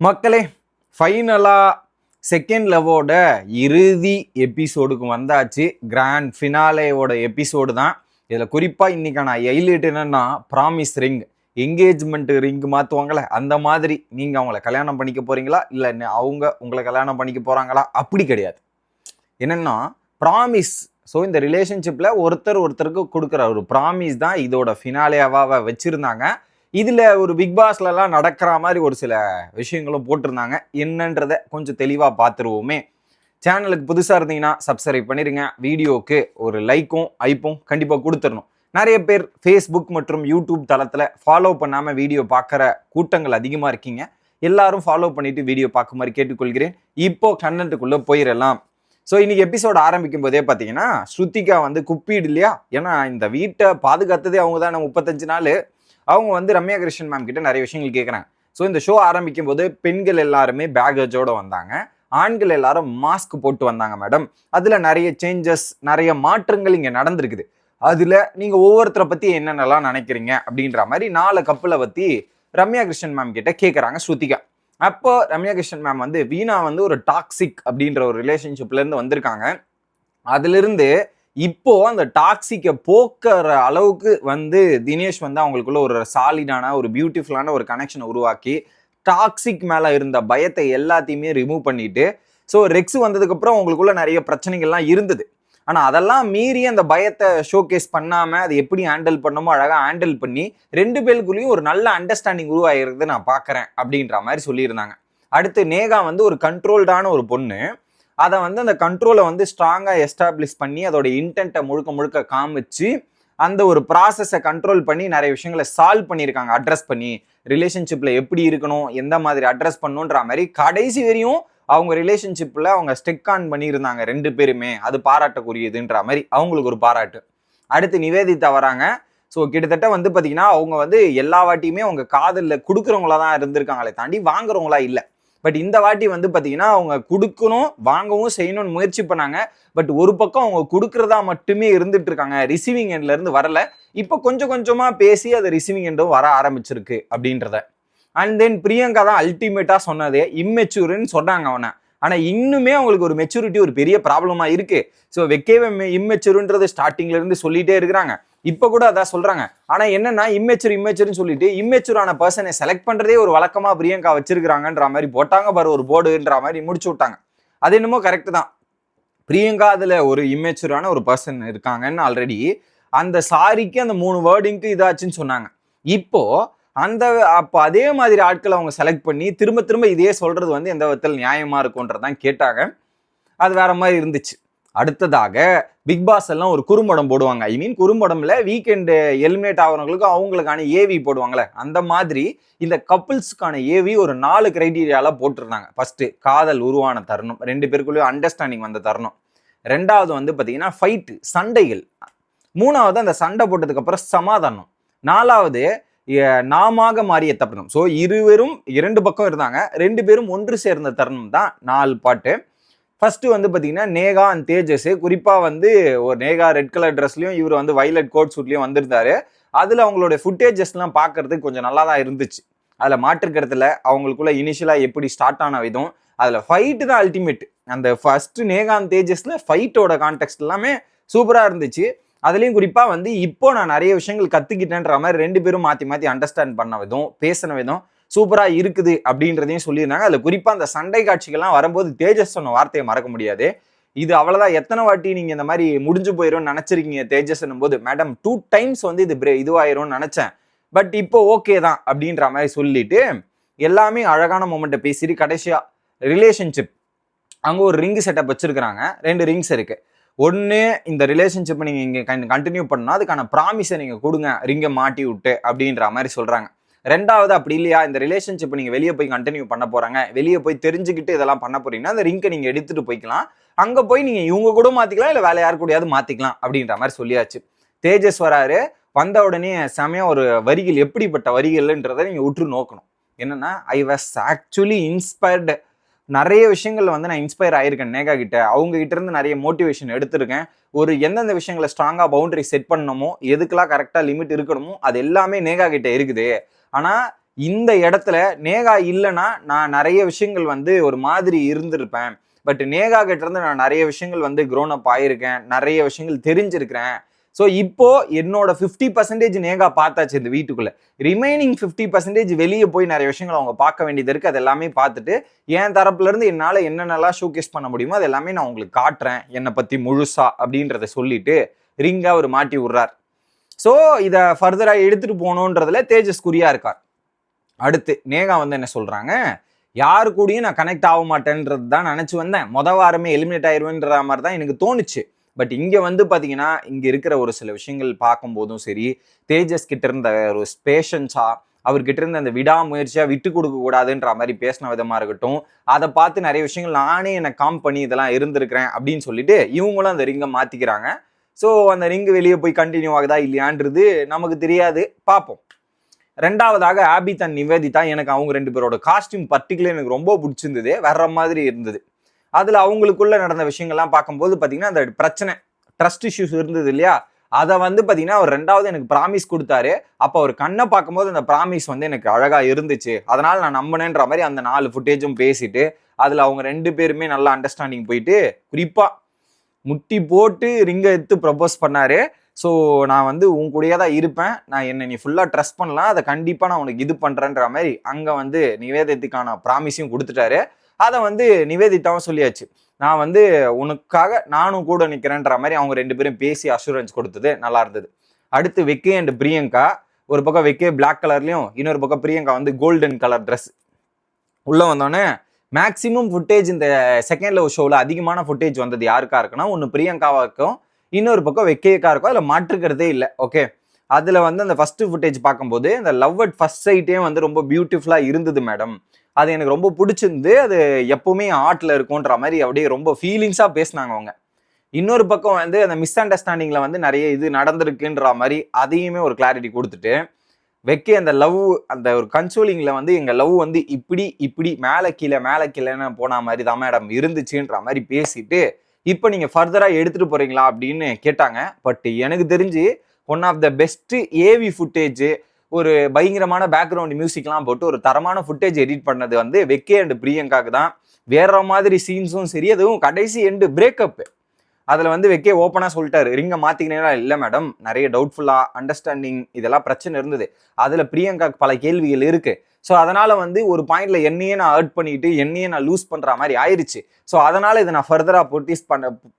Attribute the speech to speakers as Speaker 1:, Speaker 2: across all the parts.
Speaker 1: மக்களே, ஃபைனலாக செகண்ட் லவோட இறுதி எபிசோடுக்கு வந்தாச்சு. கிராண்ட் ஃபினாலேவோட எபிசோடு தான். இதில் குறிப்பாக இன்றைக்கான ஹைலைட் என்னென்னா, ப்ராமிஸ் ரிங், என்கேஜ்மெண்ட் ரிங் மாற்றுவாங்களே அந்த மாதிரி. நீங்கள் அவங்கள கல்யாணம் பண்ணிக்க போகிறீங்களா இல்லை அவங்க உங்களை கல்யாணம் பண்ணிக்க போகிறாங்களா? அப்படி கிடையாது. என்னென்னா ப்ராமிஸ். ஸோ இந்த ரிலேஷன்ஷிப்பில் ஒருத்தருக்கு கொடுக்குற ஒரு ப்ராமிஸ் தான் இதோட ஃபினாலேவாக வச்சுருந்தாங்க. இதில் ஒரு பிக் பாஸ்லலாம் நடக்கிற மாதிரி ஒரு சில விஷயங்களும் போட்டிருந்தாங்க. என்னன்றதை கொஞ்சம் தெளிவாக பார்த்துருவோமே. சேனலுக்கு புதுசாக இருந்தீங்கன்னா சப்ஸ்கிரைப் பண்ணிடுங்க. வீடியோவுக்கு ஒரு லைக்கும் ஐப்பும் கண்டிப்பாக கொடுத்துடணும். நிறைய பேர் ஃபேஸ்புக் மற்றும் யூடியூப் தளத்தில் ஃபாலோ பண்ணாமல் வீடியோ பார்க்குற கூட்டங்கள் அதிகமாக இருக்கீங்க. எல்லாரும் ஃபாலோ பண்ணிவிட்டு வீடியோ பார்க்குமாறு கேட்டுக்கொள்கிறேன். இப்போது கண்டென்ட்டுக்குள்ளே போயிடலாம். ஸோ இன்றைக்கி எபிசோடு ஆரம்பிக்கும் போதே பார்த்தீங்கன்னா, ஸ்ருத்திகா வந்து குப்பீடு இல்லையா, ஏன்னா இந்த வீட்டை பாதுகாத்ததே அவங்க தான் 35 நாள். அவங்க வந்து ரம்யா கிருஷ்ணன் மேம் கிட்ட நிறைய விஷயங்கள் கேட்குறாங்க. ஸோ இந்த ஷோ ஆரம்பிக்கும் போது பெண்கள் எல்லாருமே பேகேஜோடு வந்தாங்க, ஆண்கள் எல்லாரும் மாஸ்க் போட்டு வந்தாங்க மேடம். அதில் நிறைய சேஞ்சஸ், நிறைய மாற்றங்கள் இங்கே நடந்திருக்குது. அதில் நீங்கள் ஒவ்வொருத்தரை பற்றி என்னென்னலாம் நினைக்கிறீங்க அப்படின்ற மாதிரி 4 கப்பில் பற்றி ரம்யா கிருஷ்ணன் மேம் கிட்ட கேட்குறாங்க ஸ்ருத்திகா. அப்போ ரம்யா கிருஷ்ணன் மேம் வந்து வீணா வந்து ஒரு டாக்ஸிக் அப்படின்ற ஒரு ரிலேஷன்ஷிப்லேருந்து வந்திருக்காங்க. அதிலிருந்து இப்போ அந்த டாக்ஸிக்கை போக்குற அளவுக்கு வந்து தினேஷ் வந்து அவங்களுக்குள்ள ஒரு சாலிடான ஒரு பியூட்டிஃபுல்லான ஒரு கனெக்ஷனை உருவாக்கி டாக்ஸிக் மேலே இருந்த பயத்தை எல்லாத்தையுமே ரிமூவ் பண்ணிட்டு, ஸோ ரெக்ஸ் வந்ததுக்கப்புறம் அவங்களுக்குள்ள நிறைய பிரச்சனைகள்லாம் இருந்தது. ஆனால் அதெல்லாம் மீறி அந்த பயத்தை ஷோகேஸ் பண்ணாமல் அதை எப்படி ஹேண்டில் பண்ணமோ அழகாக ஹேண்டில் பண்ணி 2 பேருக்குள்ளேயும் ஒரு நல்ல அண்டர்ஸ்டாண்டிங் உருவாகிறது நான் பார்க்குறேன் அப்படின்ற மாதிரி சொல்லியிருந்தாங்க. அடுத்து நேகா வந்து ஒரு கண்ட்ரோல்டான ஒரு பொண்ணு. அதை வந்து அந்த கண்ட்ரோலை வந்து ஸ்ட்ராங்காக எஸ்டாப்ளிஷ் பண்ணி அதோட இன்டென்ட்டை முழுக்க காமிச்சு அந்த ஒரு ப்ராசஸை கண்ட்ரோல் பண்ணி நிறைய விஷயங்களை சால்வ் பண்ணியிருக்காங்க. அட்ரஸ் பண்ணி ரிலேஷன்ஷிப்பில் எப்படி இருக்கணும், எந்த மாதிரி அட்ரஸ் பண்ணணுன்ற மாதிரி கடைசி வரையும் அவங்க ரிலேஷன்ஷிப்பில் அவங்க ஸ்டெக் ஆன் பண்ணியிருந்தாங்க 2 பேருமே. அது பாராட்டக்கூடியதுன்ற மாதிரி அவங்களுக்கு ஒரு பாராட்டு. அடுத்து நிவேதிதா வராங்க. ஸோ கிட்டத்தட்ட வந்து பார்த்தீங்கன்னா அவங்க வந்து எல்லா வாட்டியுமே அவங்க காதலில் கொடுக்குறவங்களா தான் இருந்திருக்காங்களே தாண்டி வாங்குறவங்களா இல்லை. பட் இந்த வாட்டி வந்து பார்த்தீங்கன்னா அவங்க கொடுக்கணும், வாங்கவும் செய்யணும்னு முயற்சி பண்ணாங்க. பட் ஒரு பக்கம் அவங்க கொடுக்குறதா மட்டுமே இருந்துட்டு இருக்காங்க, ரிசீவிங் எண்ட்லேருந்து வரல. இப்போ கொஞ்சம் கொஞ்சமாக பேசி அது ரிசீவிங் எண்டும் வர ஆரம்பிச்சிருக்கு அப்படின்றத. அண்ட் தென் பிரியங்கா தான் அல்டிமேட்டாக சொன்னதே, இம்மெச்சூர்ன்னு சொன்னாங்க அவனை. ஆனால் இன்னுமே அவங்களுக்கு ஒரு மெச்சூரிட்டி ஒரு பெரிய ப்ராப்ளமாக இருக்குது. ஸோ வெக்கேவே இம்மெச்சூருன்றது ஸ்டார்டிங்லேருந்து சொல்லிகிட்டே இருக்கிறாங்க. இப்போ கூட அதான் சொல்கிறாங்க. ஆனால் என்னென்னா இம்மெச்சூர்னு சொல்லிட்டு இம்மெச்சூரான பர்சனை செலக்ட் பண்ணுறதே ஒரு வழக்கமாக பிரியங்கா வச்சிருக்கிறாங்கன்ற மாதிரி போட்டாங்க பாரு, ஒரு போர்டுன்ற மாதிரி முடிச்சு விட்டாங்க. அது என்னமோ கரெக்டு தான். பிரியங்கா அதில் ஒரு இம்மெச்சூரான ஒரு பர்சன் இருக்காங்கன்னு ஆல்ரெடி அந்த சாரிக்கு அந்த 3 வேர்டிங்க்கு இதாச்சுன்னு சொன்னாங்க. இப்போது அப்போ அதே மாதிரி ஆட்களை அவங்க செலக்ட் பண்ணி திரும்ப இதே சொல்கிறது வந்து எந்த விதத்தில் நியாயமாக இருக்கும்ன்றதான் கேட்டாங்க. அது வேற மாதிரி இருந்துச்சு. அடுத்ததாக பிக் பாஸ் எல்லாம் ஒரு குறும்படம் போடுவாங்க. ஐ மீன் குறும்படம்ல வீக்கெண்டு எலிமினேட் ஆகிறவங்களுக்கு அவங்களுக்கான ஏவி போடுவாங்களே, அந்த மாதிரி இந்த கப்புள்ஸுக்கான ஏவி ஒரு 4 கிரைட்டீரியால போட்டிருந்தாங்க. ஃபர்ஸ்ட் காதல் உருவான தருணம், 2 பேருக்குள்ளேயும் அண்டர்ஸ்டாண்டிங் வந்த தருணம். 2வது வந்து பார்த்தீங்கன்னா ஃபைட்டு, சண்டைகள். 3வது அந்த சண்டை போட்டதுக்கு அப்புறம் சமாதானம். 4வது நாமாக மாறிய தருணம். ஸோ இருவரும் 2 பக்கம் இருந்தாங்க, 2 பேரும் ஒன்று சேர்ந்த தருணம் தான் 4 பாட்டு. ஃபர்ஸ்ட் வந்து பார்த்தீங்கன்னா நேகா அண்ட் தேஜஸ். குறிப்பாக வந்து ஒரு நேகா ரெட் கலர் ட்ரெஸ்லையும் இவர் வந்து வைலட் கோட் சூட்லையும் வந்திருந்தாரு. அதில் அவங்களுடைய ஃபுட்டேஜஸ்லாம் பார்க்கறதுக்கு கொஞ்சம் நல்லா தான் இருந்துச்சு. அதில் மாற்றுக்கிறதுல அவங்களுக்குள்ள இனிஷியலாக எப்படி ஸ்டார்ட் ஆன விதம், அதில் ஃபைட்டு தான் அல்டிமேட். அந்த ஃபர்ஸ்ட் நேகா அண்ட் தேஜஸில் ஃபைட்டோட கான்டெக்ட் எல்லாமே சூப்பராக இருந்துச்சு. அதுலேயும் குறிப்பாக வந்து இப்போ நான் நிறைய விஷயங்கள் கற்றுக்கிட்டேன்ற மாதிரி 2 பேரும் மாற்றி அண்டர்ஸ்டாண்ட் பண்ண விதம், பேசின விதம் சூப்பராக இருக்குது அப்படின்றதையும் சொல்லியிருந்தாங்க. அதில் குறிப்பாக அந்த சண்டை காட்சிகள்லாம் வரும்போது தேஜஸ் சொன்ன வார்த்தையை மறக்க முடியாது. இது அவ்வளோதான், எத்தனை வாட்டி நீங்கள் இந்த மாதிரி முடிஞ்சு போயிடும்னு நினச்சிருக்கீங்க தேஜஸ் போது, மேடம் 2 டைம்ஸ் வந்து இதுவாயிரும்னு நினச்சேன், பட் இப்போ ஓகே தான் அப்படின்ற மாதிரி சொல்லிட்டு எல்லாமே அழகான மொமெண்ட்டை பேசிட்டு கடைசியாக ரிலேஷன்ஷிப் அங்கே ஒரு ரிங்கு செட்டப் வச்சுருக்கிறாங்க. 2 ரிங்ஸ் இருக்குது. ஒன்று, இந்த ரிலேஷன்ஷிப்பை நீங்கள் இங்கே கண்டினியூ பண்ணால் அதுக்கான ப்ராமிஸை நீங்கள் கொடுங்க ரிங்கை மாட்டி விட்டு அப்படின்ற மாதிரி சொல்கிறாங்க. 2வது அப்படி இல்லையா, இந்த ரிலேஷன்ஷிப்பை நீங்கள் வெளியே போய் கண்டினியூ பண்ண போகிறாங்க, வெளியே போய் தெரிஞ்சுக்கிட்டு இதெல்லாம் பண்ண போறீங்கன்னா அந்த ரிங்கை நீங்கள் எடுத்துகிட்டு போய்க்கலாம், அங்கே போய் நீங்கள் இவங்க கூட மாற்றிக்கலாம், இல்லை வேலை யாரு கூடயாவது மாற்றிக்கலாம் அப்படின்ற மாதிரி சொல்லியாச்சு. தேஜஸ் வராரு. வந்த உடனே செமையாக ஒரு வரிகள், எப்படிப்பட்ட வரிகள்ன்றதை நீங்கள் உற்று நோக்கணும். என்னென்னா, ஐ வாஸ் ஆக்சுவலி இன்ஸ்பயர்டு. நிறைய விஷயங்கள் வந்து நான் இன்ஸ்பயர் ஆயிருக்கேன் நேகா கிட்ட. அவங்க கிட்ட இருந்து நிறைய மோட்டிவேஷன் எடுத்திருக்கேன். ஒரு எந்தெந்த விஷயங்களை ஸ்ட்ராங்காக பவுண்டரி செட் பண்ணணுமோ, எதுக்கெல்லாம் கரெக்டாக லிமிட் இருக்கணுமோ அது எல்லாமே நேகா கிட்ட இருக்குது. ஆனால் இந்த இடத்துல நேகா இல்லைன்னா நான் நிறைய விஷயங்கள் வந்து ஒரு மாதிரி இருந்திருப்பேன். பட் நேகா கிட்ட இருந்து நான் நிறைய விஷயங்கள் வந்து க்ரோன் அப் ஆயிருக்கேன், நிறைய விஷயங்கள் தெரிஞ்சிருக்கிறேன். ஸோ இப்போ என்னோட 50% நேகா பார்த்தாச்சு இந்த வீட்டுக்குள்ள. ரிமைனிங் 50% வெளியே போய் நிறைய விஷயங்கள் அவங்க பார்க்க வேண்டியது இருக்கு. அது எல்லாமே பார்த்துட்டு என் தரப்புல இருந்து என்னால் என்னென்னலாம் ஷோகேஸ் பண்ண முடியுமோ அது எல்லாமே நான் உங்களுக்கு காட்டுறேன் என்னை பத்தி முழுசா அப்படின்றத சொல்லிட்டு ரிங்கா அவர் மாட்டி விடுறார். ஸோ இதை ஃபர்தராக எடுத்துட்டு போகணுன்றதுல தேஜஸ் குறியா இருக்கார். அடுத்து நேகா வந்து என்ன சொல்றாங்க, யாரு கூடயும் நான் கனெக்ட் ஆக மாட்டேன்றது தான் நினைச்சு வந்தேன். வாரமே எலிமினேட் ஆயிருவேன்ற மாதிரி தான் எனக்கு தோணுச்சு. பட் இங்க வந்து பாத்தீங்கன்னா இங்க இருக்கிற ஒரு சில விஷயங்கள் பார்க்கும்போதும் சரி, தேஜஸ் கிட்ட இருந்த ஒரு பேஷன்ஸா, அவர்கிட்ட இருந்த அந்த விடாமுயற்சியா விட்டு கொடுக்க கூடாதுன்ற மாதிரி பேசின விதமா இருக்கட்டும், அதை பார்த்து நிறைய விஷயங்கள் நானே என்னை காம் பண்ணி இதெல்லாம் இருந்திருக்கிறேன் அப்படின்னு சொல்லிட்டு இவங்களும் அந்த ரிங்கை மாத்திக்கிறாங்க. ஸோ அந்த ரிங்கு வெளியே போய் கண்டினியூ ஆகுதா இல்லையான்றது நமக்கு தெரியாது, பார்ப்போம். ரெண்டாவதாக ஆபித் அண்ட் நிவேதிதா, எனக்கு அவங்க 2 பேரோட காஸ்டியூம் பர்டிகுலர் எனக்கு ரொம்ப பிடிச்சிருந்தது, வேற மாதிரி இருந்தது. அதுல அவங்களுக்குள்ள நடந்த விஷயங்கள்லாம் பார்க்கும்போது பாத்தீங்கன்னா அந்த பிரச்சனை ட்ரஸ்ட் இஷ்யூஸ் இருந்தது இல்லையா, அதை வந்து பாத்தீங்கன்னா அவர் 2வது எனக்கு ப்ராமிஸ் கொடுத்தாரு. அப்போ அவர் கண்ணை பார்க்கும்போது அந்த ப்ராமிஸ் வந்து எனக்கு அழகா இருந்துச்சு, அதனால நான் நம்பினேன்ற மாதிரி அந்த 4 ஃபுட்டேஜும் பேசிட்டு அதுல அவங்க 2 பேருமே நல்லா அண்டர்ஸ்டாண்டிங் போயிட்டு குறிப்பா முட்டி போட்டு ரிங்கை எடுத்து ப்ரப்போஸ் பண்ணாரு. ஸோ நான் வந்து உன் கூடயே தான் இருப்பேன், நான் என்னை நீ ஃபுல்லாக ட்ரஸ்ட் பண்ணலாம், அதை கண்டிப்பாக நான் உனக்கு இது பண்ணுறேன்ற மாதிரி அங்கே வந்து நிவேதிதாக்கான ப்ராமிஸையும் கொடுத்துட்டாரு. அதை வந்து நிவேதிதாவும் சொல்லியாச்சு, நான் வந்து உனக்காக நானும் கூட நிற்கிறேன்ற மாதிரி அவங்க 2 பேரும் பேசி அஷூரன்ஸ் கொடுத்தது நல்லா இருந்தது. அடுத்து வெக்கே அண்ட் பிரியங்கா, ஒரு பக்கம் வெக்கே பிளாக் கலர்லையும் இன்னொரு பக்கம் பிரியங்கா வந்து கோல்டன் கலர் ட்ரெஸ். உள்ளே வந்தோடனே மேக்ஸிமம் ஃபுட்டேஜ் இந்த செகண்ட் லவ் ஷோவில் அதிகமான ஃபுட்டேஜ் வந்தது யாருக்கா இருக்குன்னா, ஒன்று பிரியங்காவா இருக்கும், இன்னொரு பக்கம் வெக்கேக்கா இருக்கும். அதில் மாற்றுக்கிறதே இல்லை. ஓகே, அதில் வந்து அந்த ஃபர்ஸ்ட் ஃபுட்டேஜ் பார்க்கும்போது இந்த லவ் அட் ஃபர்ஸ்ட் சைட்டே வந்து ரொம்ப பியூட்டிஃபுல்லாக இருந்தது மேடம், அது எனக்கு ரொம்ப பிடிச்சிருந்து, அது எப்பவுமே ஆர்ட்ல இருக்கும்ன்ற மாதிரி அப்படியே ரொம்ப ஃபீலிங்ஸாக பேசினாங்க அவங்க. இன்னொரு பக்கம் வந்து அந்த மிஸ் அண்டர்ஸ்டாண்டிங்கில் வந்து நிறைய இது நடந்திருக்குன்ற மாதிரி அதையுமே ஒரு கிளாரிட்டி கொடுத்துட்டு, வெக்கே அந்த லவ் அந்த ஒரு கன்சோலிங்ல வந்து எங்க லவ் வந்து இப்படி இப்படி மேலே கீழேன்னு போன மாதிரி தான் மேடம் இருந்துச்சுன்ற மாதிரி பேசிட்டு, இப்போ நீங்க ஃபர்தரா எடுத்துட்டு போறீங்களா அப்படின்னு கேட்டாங்க. பட் எனக்கு தெரிஞ்சு one of the best AV footage, ஒரு பயங்கரமான பேக்ரவுண்ட் மியூசிக்லாம் போட்டு ஒரு தரமான ஃபுட்டேஜ் எடிட் பண்ணது வந்து வெக்கே அண்ட் பிரியங்காக்கு தான். வேற மாதிரி சீன்ஸும் சரி, அதுவும் கடைசி எண்டு பிரேக்கப், அதில் வந்து வெக்கே ஓப்பனாக சொல்லிட்டாரு, ரிங்கை மாற்றிக்கினீங்களா? இல்லை மேடம், நிறைய டவுட்ஃபுல்லாக அண்டர்ஸ்டாண்டிங் இதெல்லாம் பிரச்சனை இருந்தது, அதில் பிரியங்காக்கு பல கேள்விகள் இருக்குது. ஸோ அதனால் வந்து ஒரு பாயிண்டில் என்னையே நான் ஹர்ட் பண்ணிட்டு என்னையே நான் லூஸ் பண்ணுற மாதிரி ஆயிடுச்சு. ஸோ அதனால் இதை நான் ஃபர்தராக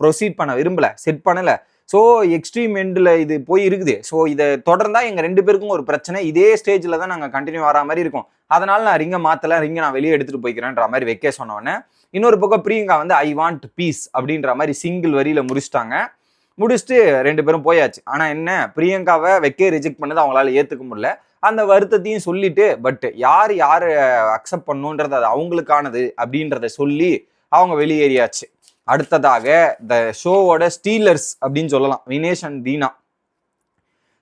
Speaker 1: ப்ரொசீட் பண்ண விரும்பலை, செட் பண்ணலை. ஸோ எக்ஸ்ட்ரீம் எண்டில் இது போய் இருக்குது. ஸோ இதை தொடர்ந்தா எங்கள் 2 பேருக்கும் ஒரு பிரச்சனை, இதே ஸ்டேஜில் தான் நாங்கள் கண்டினியூ வர மாதிரி இருக்கும், அதனால் நான் ரிங்கை மாற்றலை, ரிங்கை நான் வெளியே எடுத்துகிட்டு போய்க்கிறேன்ற மாதிரி வெக்கே சொன்னோன்னே, இன்னொரு பக்கம் பிரியங்கா வந்து ஐ வாண்ட் பீஸ் அப்படின்ற மாதிரி சிங்கிள் வரியில முடிச்சுட்டாங்க. முடிச்சுட்டு 2 பேரும் போயாச்சு. ஆனா என்ன, பிரியங்காவை வெக்கே ரிஜெக்ட் பண்ணது அவங்களால ஏத்துக்க முடியல. அந்த வருத்தத்தையும் சொல்லிட்டு, பட் யாரு அக்செப்ட் பண்ணுன்றது அது அவங்களுக்கானது அப்படின்றத சொல்லி அவங்க வெளியேறியாச்சு. அடுத்ததாக இந்த ஷோவோட ஸ்டீலர்ஸ் அப்படின்னு சொல்லலாம், வினேஷ் அண்ட் தீனா.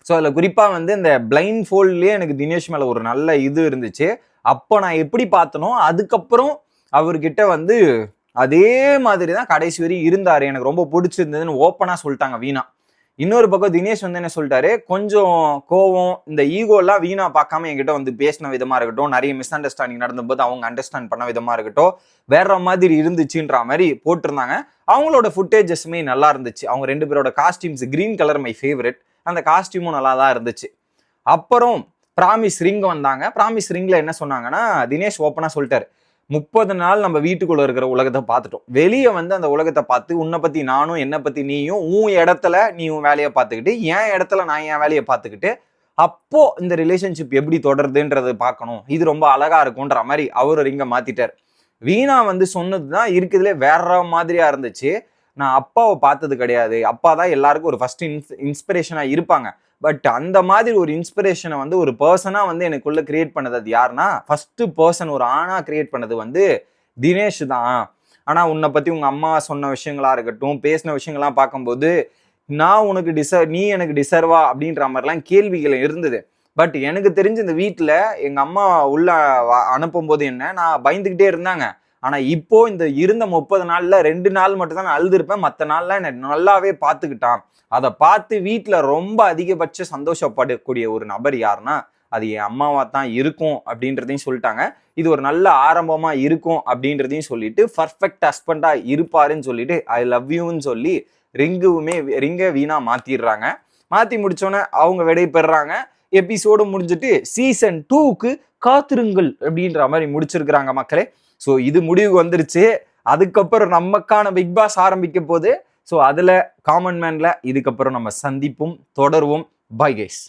Speaker 1: ஸோ அதில் குறிப்பாக வந்து இந்த பிளைண்ட் ஃபோல்ட்லேயே எனக்கு தினேஷ் மேலே ஒரு நல்ல இது இருந்துச்சு. அப்போ நான் எப்படி பார்த்தனோ அதுக்கப்புறம் அவர்கிட்ட வந்து அதே மாதிரி தான் கடைசி வரையும் இருந்தார், எனக்கு ரொம்ப பிடிச்சிருந்ததுன்னு ஓப்பனாக சொல்லிட்டாங்க வீணா. இன்னொரு பக்கம் தினேஷ் வந்து என்ன சொல்லிட்டாரு, கொஞ்சம் கோவம் இந்த ஈகோலாம் வீணா பார்க்காம என்கிட்ட வந்து பேசின விதமாக இருக்கட்டும், நிறைய மிஸ் அண்டர்ஸ்டாண்டிங் நடந்தபோது அவங்க அண்டர்ஸ்டாண்ட் பண்ண விதமாக இருக்கட்டும், வேற மாதிரி இருந்துச்சுன்ற மாதிரி போட்டிருந்தாங்க. அவங்களோட ஃபுட்டேஜஸ்மே நல்லா இருந்துச்சு. அவங்க 2 பேரோட costumes, green colour my favourite, அந்த காஸ்டியூமும் நல்லா தான் இருந்துச்சு. அப்புறம் ப்ராமிஸ் ரிங் வந்தாங்க. ப்ராமிஸ் ரிங்ல என்ன சொன்னாங்கன்னா, தினேஷ் ஓப்பனாக சொல்லிட்டாரு, 30 நாள் நம்ம வீட்டுக்குள்ள இருக்கிற உலகத்தை பார்த்துட்டோம், வெளியே வந்து அந்த உலகத்தை பார்த்து உன்னை பத்தி நானும் என்னை பத்தி நீயும் உன் இடத்துல நீ உன் வேலையை பார்த்துக்கிட்டு என் இடத்துல நான் என் வேலையை பார்த்துக்கிட்டு அப்போ இந்த ரிலேஷன்ஷிப் எப்படி தொடருதுன்றதை பார்க்கணும், இது ரொம்ப அழகா இருக்கும்ன்ற மாதிரி அவர் ரிங்கை மாத்திட்டார். வீணா வந்து சொன்னதுதான் இருக்குதுல வேற மாதிரியா இருந்துச்சு. நான் அப்பாவை பார்த்தது கிடையாது, அப்பா தான் எல்லாருக்கும் ஒரு ஃபர்ஸ்ட் இன்ஸ்பிரேஷனா இருப்பாங்க, பட் அந்த மாதிரி ஒரு இன்ஸ்பிரேஷனை வந்து ஒரு பர்சனா வந்து எனக்குள்ள கிரியேட் பண்ணது அது யாருன்னா, ஃபர்ஸ்ட் பர்சன் ஒரு ஆணா கிரியேட் பண்ணது வந்து தினேஷ் தான். ஆனா உன்னை பத்தி உங்க அம்மா சொன்ன விஷயங்களா இருக்கட்டும், பேசின விஷயங்கள்லாம் பார்க்கும்போது நான் உனக்கு நீ எனக்கு டிசர்வா அப்படின்ற மாதிரிலாம் கேள்விகள் இருந்தது. பட் எனக்கு தெரிஞ்சு இந்த வீட்டுல எங்க அம்மா உள்ள அனுப்பும் போது என்ன நான் பயந்துகிட்டே இருந்தாங்க. ஆனா இப்போ இந்த இருந்த 30 நாள்ல 2 நாள் மட்டும் தான் நான் அழுதுருப்பேன், மற்ற நாள்ல என்ன நல்லாவே பார்த்துக்கிட்டான். அதை பார்த்து வீட்டுல ரொம்ப அதிகபட்ச சந்தோஷப்படக்கூடிய ஒரு நபர் யாருன்னா அது என் அம்மாவா தான் இருக்கும் அப்படின்றதையும் சொல்லிட்டாங்க. இது ஒரு நல்ல ஆரம்பமா இருக்கும் அப்படின்றதையும் சொல்லிட்டு பர்ஃபெக்ட் ஹஸ்பண்டா இருப்பாருன்னு சொல்லிட்டு ஐ லவ் யூன்னு சொல்லி ரிங்கை வீணா மாத்திடுறாங்க. மாத்தி முடிச்சோன்னே அவங்க விடை பெறாங்க. எபிசோடு முடிஞ்சிட்டு சீசன் 2க்கு காத்திருங்கள் அப்படின்ற மாதிரி முடிச்சிருக்கிறாங்க மக்களே. ஸோ இது முடிவுக்கு வந்துருச்சு. அதுக்கப்புறம் நமக்கான பிக் பாஸ் ஆரம்பிக்க போது. ஸோ அதுல காமன் மேன்ல இதுக்கப்புறம் நம்ம சந்திப்பும் தொடருவோம். Bye guys.